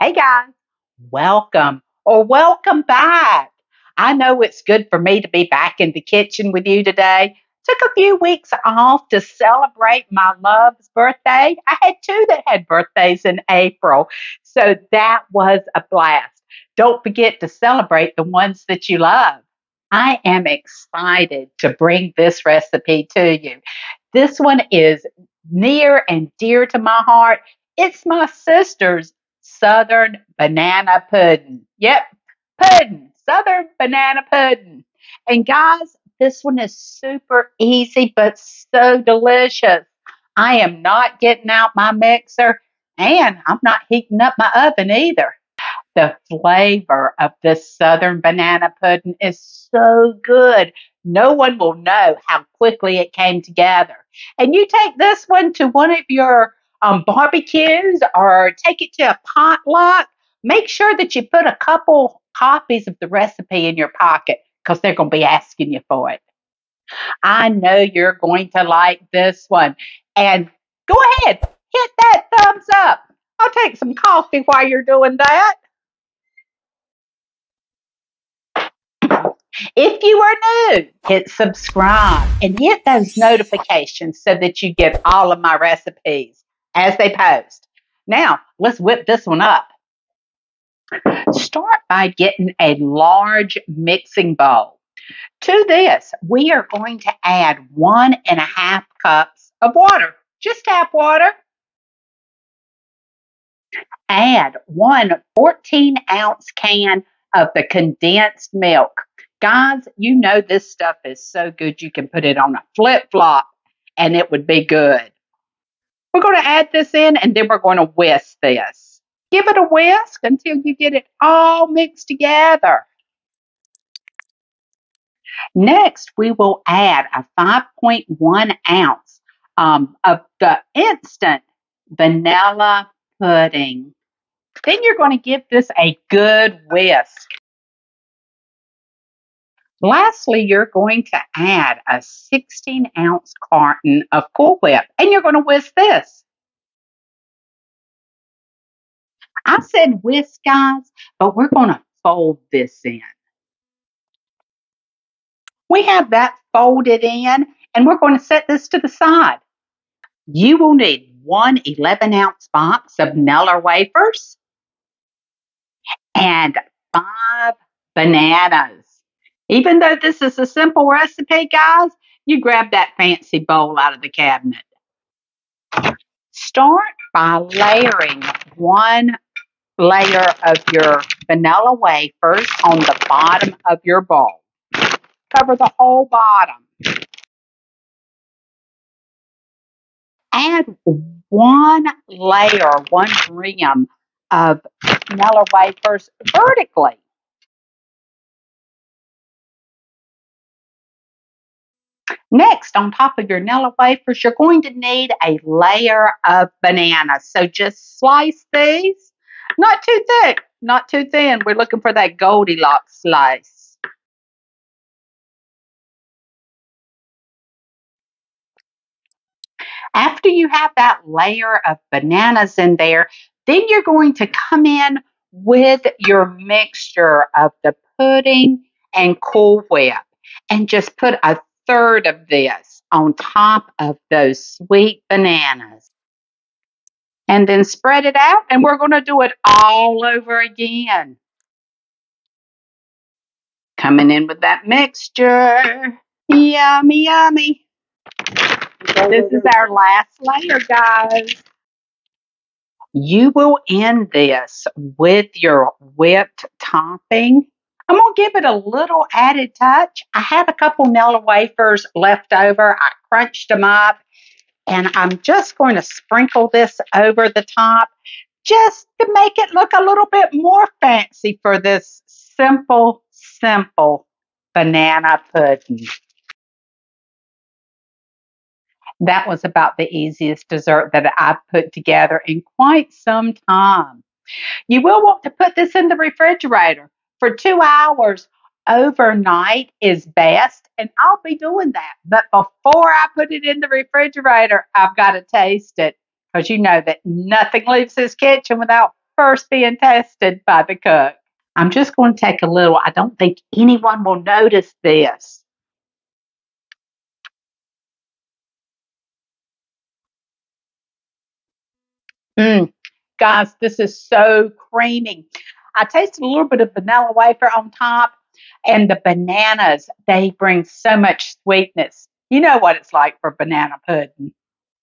Hey guys, welcome or welcome back. I know it's good for me to be back in the kitchen with you today. Took a few weeks off to celebrate my love's birthday. I had two that had birthdays in April, so that was a blast. Don't forget to celebrate the ones that you love. I am excited to bring this recipe to you. This one is near and dear to my heart. It's my sister's Southern Banana Pudding. Yep, pudding, Southern Banana Pudding. And guys, this one is super easy but so delicious. I am not getting out my mixer and I'm not heating up my oven either. The flavor of this Southern Banana Pudding is so good. No one will know how quickly it came together. And you take this one to one of your barbecues or take it to a potluck. Make sure that you put a couple copies of the recipe in your pocket because they're going to be asking you for it. I know you're going to like this one. And go ahead, hit that thumbs up. I'll take some coffee while you're doing that. If you are new, hit subscribe and hit those notifications so that you get all of my recipes as they post. Now, let's whip this one up. Start by getting a large mixing bowl. To this, we are going to add 1.5 cups of water, just tap water. Add one 14-ounce can of the condensed milk. Guys, you know this stuff is so good you can put it on a flip-flop and it would be good. We're going to add this in and then we're going to whisk this. Give it a whisk until you get it all mixed together. Next, we will add a 5.1 ounce of the instant vanilla pudding. Then you're going to give this a good whisk. Lastly, you're going to add a 16-ounce carton of Cool Whip, and you're going to whisk this. I said whisk, guys, but we're going to fold this in. We have that folded in, and we're going to set this to the side. You will need one 11-ounce box of Nella wafers and 5 bananas. Even though this is a simple recipe, guys, you grab that fancy bowl out of the cabinet. Start by layering one layer of your vanilla wafers on the bottom of your bowl. Cover the whole bottom. Add one layer, one rim of vanilla wafers vertically. Next, on top of your Nella wafers, you're going to need a layer of bananas. So just slice these. Not too thick, not too thin. We're looking for that Goldilocks slice. After you have that layer of bananas in there, then you're going to come in with your mixture of the pudding and Cool Whip and just put a third of this on top of those sweet bananas. And then spread it out, and we're going to do it all over again. Coming in with that mixture. Yummy, yummy. This is our last layer, guys. You will end this with your whipped topping. I'm going to give it a little added touch. I have a couple Nella wafers left over. I crunched them up. And I'm just going to sprinkle this over the top just to make it look a little bit more fancy for this simple banana pudding. That was about the easiest dessert that I've put together in quite some time. You will want to put this in the refrigerator for 2 hours. Overnight is best, and I'll be doing that. But before I put it in the refrigerator, I've got to taste it because you know that nothing leaves this kitchen without first being tested by the cook. I'm just going to take a little. I don't think anyone will notice this. Mm, guys, this is so creamy. I tasted a little bit of vanilla wafer on top, and the bananas, they bring so much sweetness. You know what it's like for banana pudding.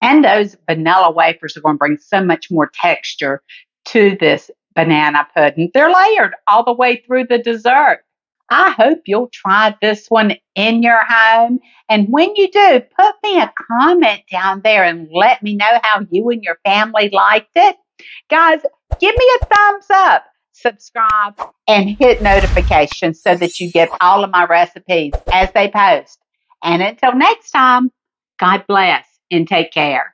And those vanilla wafers are going to bring so much more texture to this banana pudding. They're layered all the way through the dessert. I hope you'll try this one in your home. And when you do, put me a comment down there and let me know how you and your family liked it. Guys, give me a thumbs up, subscribe, and hit notifications so that you get all of my recipes as they post. And until next time, God bless and take care.